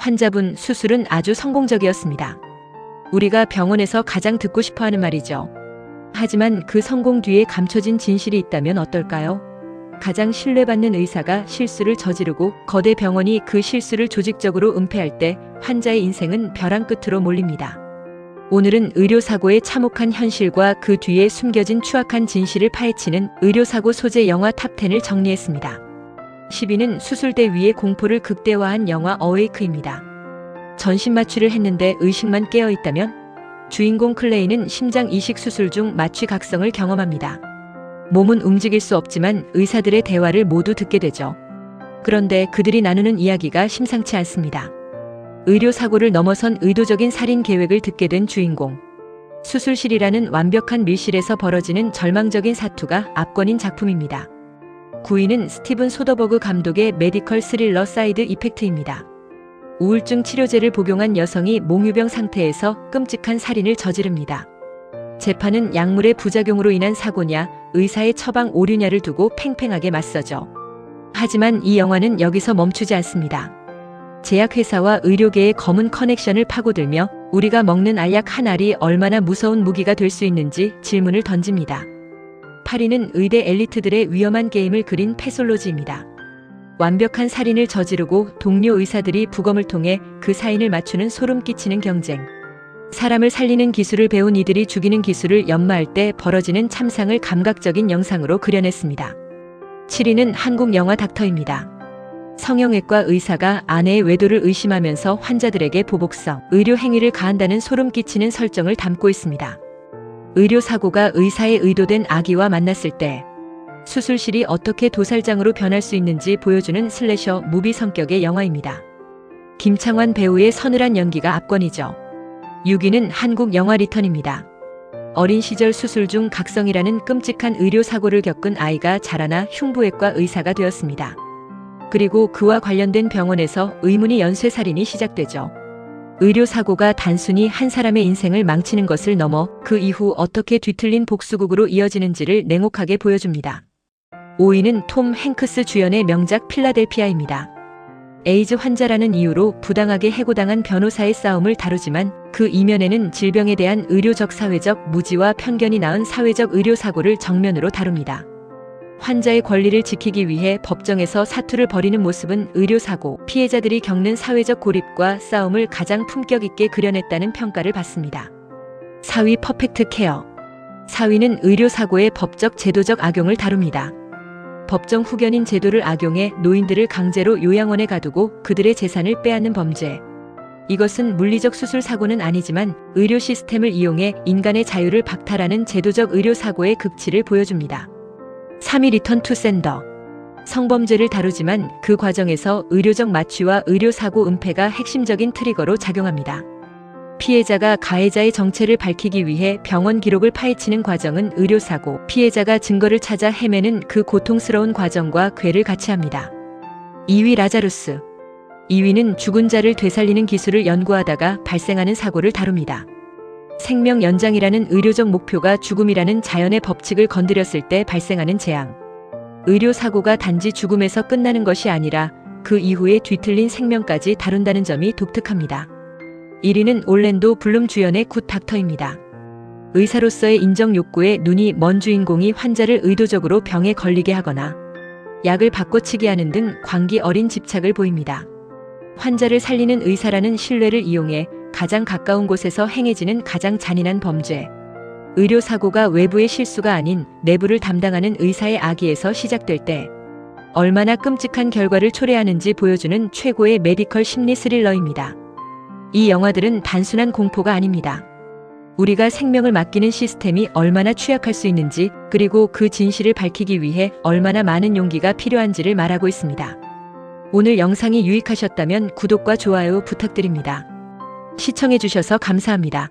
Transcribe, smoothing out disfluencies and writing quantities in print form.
환자분 수술은 아주 성공적이었습니다. 우리가 병원에서 가장 듣고 싶어하는 말이죠. 하지만 그 성공 뒤에 감춰진 진실이 있다면 어떨까요? 가장 신뢰받는 의사가 실수를 저지르고 거대 병원이 그 실수를 조직적으로 은폐할 때 환자의 인생은 벼랑 끝으로 몰립니다. 오늘은 의료사고의 참혹한 현실과 그 뒤에 숨겨진 추악한 진실을 파헤치는 의료사고 소재 영화 탑10을 정리했습니다. 10위는 수술대 위의 공포를 극대화한 영화 어웨이크입니다. 전신 마취를 했는데 의식만 깨어있다면? 주인공 클레이는 심장 이식 수술 중 마취 각성을 경험합니다. 몸은 움직일 수 없지만 의사들의 대화를 모두 듣게 되죠. 그런데 그들이 나누는 이야기가 심상치 않습니다. 의료사고를 넘어선 의도적인 살인 계획을 듣게 된 주인공. 수술실이라는 완벽한 밀실에서 벌어지는 절망적인 사투가 압권인 작품입니다. 9위는 스티븐 소더버그 감독의 메디컬 스릴러 사이드 이펙트입니다. 우울증 치료제를 복용한 여성이 몽유병 상태에서 끔찍한 살인을 저지릅니다. 재판은 약물의 부작용으로 인한 사고냐, 의사의 처방 오류냐를 두고 팽팽하게 맞서죠. 하지만 이 영화는 여기서 멈추지 않습니다. 제약회사와 의료계의 검은 커넥션을 파고들며 우리가 먹는 알약 한 알이 얼마나 무서운 무기가 될 수 있는지 질문을 던집니다. 8위는 의대 엘리트들의 위험한 게임을 그린 패솔로지입니다. 완벽한 살인을 저지르고 동료 의사들이 부검을 통해 그 사인을 맞추는 소름 끼치는 경쟁. 사람을 살리는 기술을 배운 이들이 죽이는 기술을 연마할 때 벌어지는 참상을 감각적인 영상으로 그려냈습니다. 7위는 한국 영화 닥터입니다. 성형외과 의사가 아내의 외도를 의심하면서 환자들에게 보복성 의료 행위를 가한다는 소름 끼치는 설정을 담고 있습니다. 의료사고가 의사의 의도된 악의와 만났을 때 수술실이 어떻게 도살장으로 변할 수 있는지 보여주는 슬래셔 무비 성격의 영화입니다. 김창완 배우의 서늘한 연기가 압권이죠. 6위는 한국 영화 리턴입니다. 어린 시절 수술 중 각성이라는 끔찍한 의료사고를 겪은 아이가 자라나 흉부외과 의사가 되었습니다. 그리고 그와 관련된 병원에서 의문의 연쇄살인이 시작되죠. 의료사고가 단순히 한 사람의 인생을 망치는 것을 넘어 그 이후 어떻게 뒤틀린 복수극으로 이어지는지를 냉혹하게 보여줍니다. 5위는 톰 행크스 주연의 명작 필라델피아입니다. 에이즈 환자라는 이유로 부당하게 해고당한 변호사의 싸움을 다루지만 그 이면에는 질병에 대한 의료적 사회적 무지와 편견이 낳은 사회적 의료사고를 정면으로 다룹니다. 환자의 권리를 지키기 위해 법정에서 사투를 벌이는 모습은 의료사고 피해자들이 겪는 사회적 고립과 싸움을 가장 품격 있게 그려냈다는 평가를 받습니다. 4위 퍼펙트 케어. 4위는 의료사고의 법적 제도적 악용을 다룹니다. 법정 후견인 제도를 악용해 노인들을 강제로 요양원에 가두고 그들의 재산을 빼앗는 범죄. 이것은 물리적 수술 사고는 아니지만 의료 시스템을 이용해 인간의 자유를 박탈하는 제도적 의료사고의 극치를 보여줍니다. 3위 리턴 투 샌더. 성범죄를 다루지만 그 과정에서 의료적 마취와 의료사고 은폐가 핵심적인 트리거로 작용합니다. 피해자가 가해자의 정체를 밝히기 위해 병원 기록을 파헤치는 과정은 의료사고, 피해자가 증거를 찾아 헤매는 그 고통스러운 과정과 궤를 같이 합니다. 2위 라자루스. 2위는 죽은 자를 되살리는 기술을 연구하다가 발생하는 사고를 다룹니다. 생명 연장이라는 의료적 목표가 죽음이라는 자연의 법칙을 건드렸을 때 발생하는 재앙. 의료사고가 단지 죽음에서 끝나는 것이 아니라 그 이후에 뒤틀린 생명까지 다룬다는 점이 독특합니다. 1위는 올랜도 블룸 주연의 굿 닥터입니다. 의사로서의 인정 욕구에 눈이 먼 주인공이 환자를 의도적으로 병에 걸리게 하거나 약을 바꿔치기 하는 등 광기 어린 집착을 보입니다. 환자를 살리는 의사라는 신뢰를 이용해 가장 가까운 곳에서 행해지는 가장 잔인한 범죄. 의료사고가 외부의 실수가 아닌 내부를 담당하는 의사의 악의에서 시작될 때 얼마나 끔찍한 결과를 초래하는지 보여주는 최고의 메디컬 심리 스릴러입니다. 이 영화들은 단순한 공포가 아닙니다. 우리가 생명을 맡기는 시스템이 얼마나 취약할 수 있는지, 그리고 그 진실을 밝히기 위해 얼마나 많은 용기가 필요한지를 말하고 있습니다. 오늘 영상이 유익하셨다면 구독과 좋아요 부탁드립니다. 시청해주셔서 감사합니다.